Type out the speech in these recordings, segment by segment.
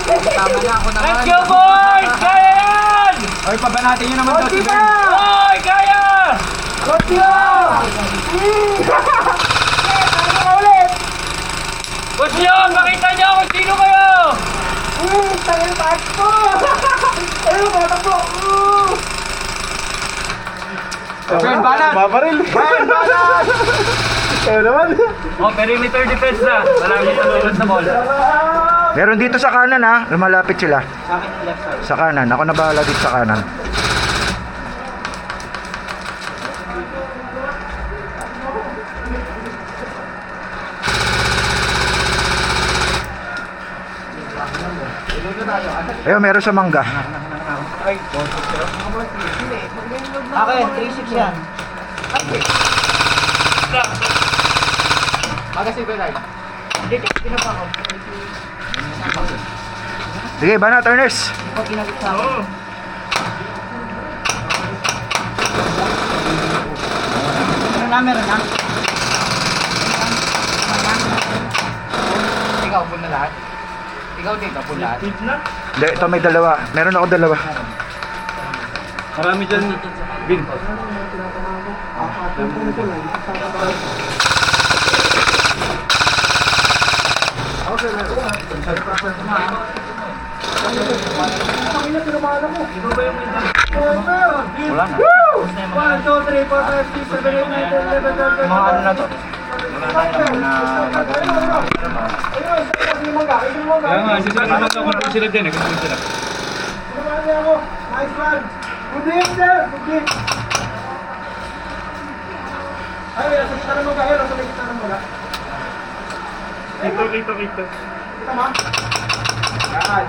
Tama na ako naman. Let's go, boys! Kaya yan! Oy, pabanatin nyo naman to. Sige. Hoy, kaya! Boss nyo, makita nyo kung sino kayo! Brian, banat! Babaril. Brian, banat! Ayaw naman. Oh, perimeter defense na. Malapit ang tulad sa ball. Meron dito sa kanan ha, lumalapit sila. Sa akin yung left side. Sa kanan, ako na bahala dito sa kanan. Ayun, meron sa mangga. Akin, 3-6 yan. Magasi ba tayo? Hindi, pinapa ko. Sige, banat, Ernest. Ikaw ginagot sa akin. Meron na. Ikaw, full na lahat? Ikaw dito, full lahat? Hindi, ito may dalawa. Meron ako dalawa. Marami dyan. Bin. Wala na. 1, 2, 3, 4, 5, 6, 7, 8, 9, 10, 11, 12, 13. Mga ano na to? Kaya nga, sisasama ko kung sila dyan eh. Kung sila. Nice one. Good game there. Good game. Ay, nasa kita na mga. Nasa kita na mga. Kita. Kita ma. Yan.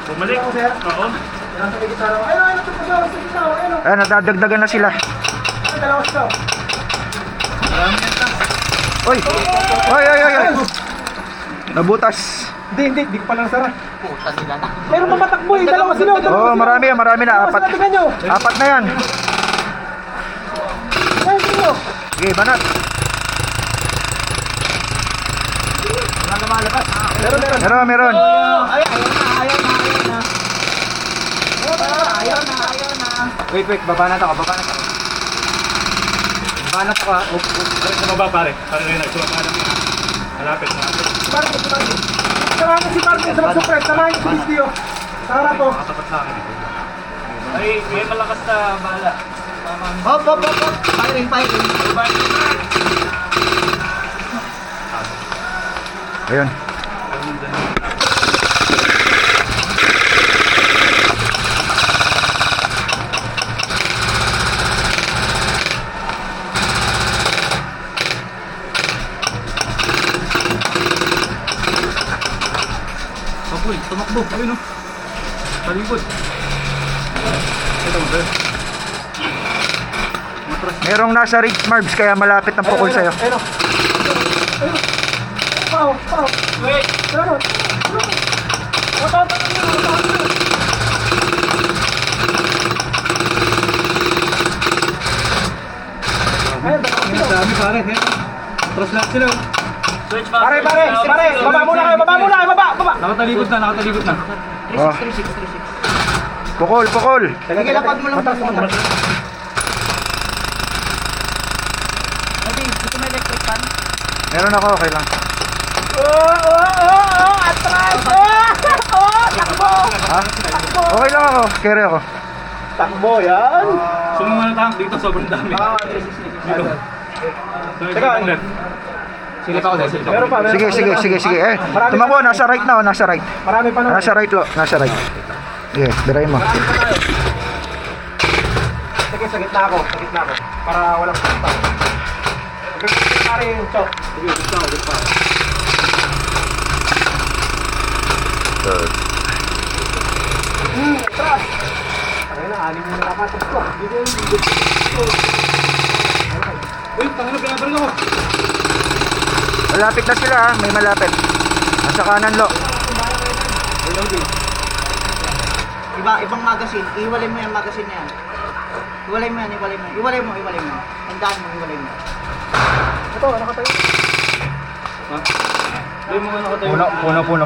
Bumalik. Ako, sir. Oo. Nasa kita na mga. Ayun, ito pa siya. Nasa kita na. Ayun. Ayun, nadadagdagan na sila. Ay, dalawa siya. Oy! Oy, oy, oy, oy! Nabutas. Hindi ko pa lang sara. Puta sila na. Meron pa matakbo eh. Dalawa sila. Oh, marami na. Apat. Tingnan nyo. Apat na yan. Ayun, tingnan nyo. Sige, banat. Meron. Ayaw na. Wait, babanat ako. Babanat ako. Pare sa baba pare. Pare na yun. Sumapa na. Malapit. Samahan mo si Martin sa mag-suppress. Samahan niyo si Bisdio. Sa harap po. Nakatapat sa akin. Ay, may malakas na bala. Hop. Firing. Ayun. Kapul, tumakbo. Ayun o. Palibot. Ito mo sir. Merong nasa rig Marbs kaya malapit ang pukol sa'yo. Ayun. Pao. Wait! Meron. Ayun, Ang dami pare. Atras lahat sila. Switch Pare. Baba muna kayo. Baba. Nakatalikod na. Oh. 3-6. Pukol. Sige, lapag mo lang. Dito may electric fan. Meron ako, okay lang. Atras. Takbo. Ha? Okay lang ako, carry ako. Takbo yan. Sumama na tank dito. Sobrang dami. Dito. Teka. Silip ako dahil. Meron pa. Sige. Tumakbo, nasa right na, nasa right. Marami pa naman. Nasa right. Sige, diray mo. Sige, sa gitna ako. Para walang pasta. Pare yung chok. Sige, dito pa. Atras. Ayun na, anim mo na nakatos ko. Uy, tangina, pinabaril ako. Malapit na sila ha, may malapit. Nasa kanan lo. Ibang magazine. Iwalay mo yan, magazine na yan. Iwalay mo. Tandaan mo, iwalay mo. Ito, nakatayo. Ha? Uy, mga nakatayo. Puno.